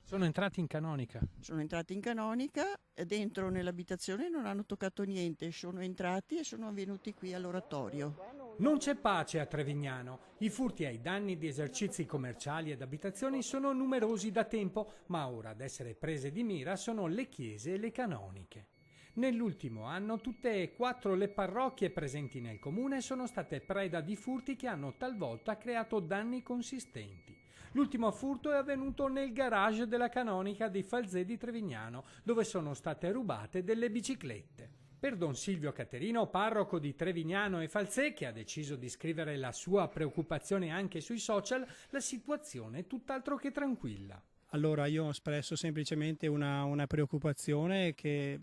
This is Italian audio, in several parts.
Sono entrati in canonica. Sono entrati in canonica, e dentro nell'abitazione non hanno toccato niente, sono entrati e sono venuti qui all'oratorio. Non c'è pace a Trevignano. I furti ai danni di esercizi commerciali ed abitazioni sono numerosi da tempo, ma ora ad essere prese di mira sono le chiese e le canoniche. Nell'ultimo anno tutte e 4 le parrocchie presenti nel comune sono state preda di furti che hanno talvolta creato danni consistenti. L'ultimo furto è avvenuto nel garage della canonica di Falzè di Trevignano, dove sono state rubate delle biciclette. Per Don Silvio Caterino, parroco di Trevignano e Falzè, che ha deciso di scrivere la sua preoccupazione anche sui social, la situazione è tutt'altro che tranquilla. Allora io ho espresso semplicemente una preoccupazione che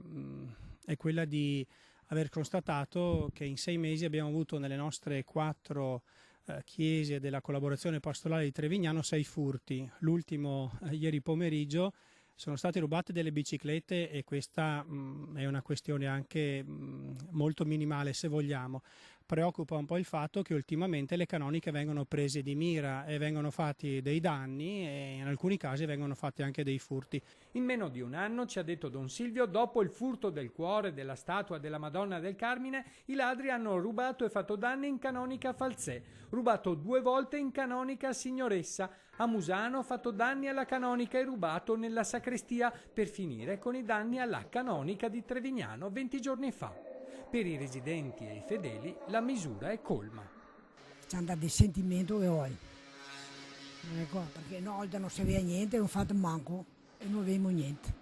è quella di aver constatato che in 6 mesi abbiamo avuto nelle nostre 4 chiese della collaborazione pastorale di Trevignano 6 furti. L'ultimo ieri pomeriggio sono state rubate delle biciclette e questa è una questione anche molto minimale se vogliamo. Preoccupa un po' il fatto che ultimamente le canoniche vengono prese di mira e vengono fatti dei danni e in alcuni casi vengono fatti anche dei furti. In meno di un anno, ci ha detto Don Silvio, dopo il furto del cuore della statua della Madonna del Carmine, i ladri hanno rubato e fatto danni in canonica Falzè, rubato 2 volte in canonica Signoressa, a Musano fatto danni alla canonica e rubato nella sacrestia, per finire con i danni alla canonica di Trevignano 20 giorni fa. Per i residenti e i fedeli la misura è colma. C'è andato di sentimento e oi. Ecco, perché una volta non si aveva niente, non fatto manco e non avevamo niente.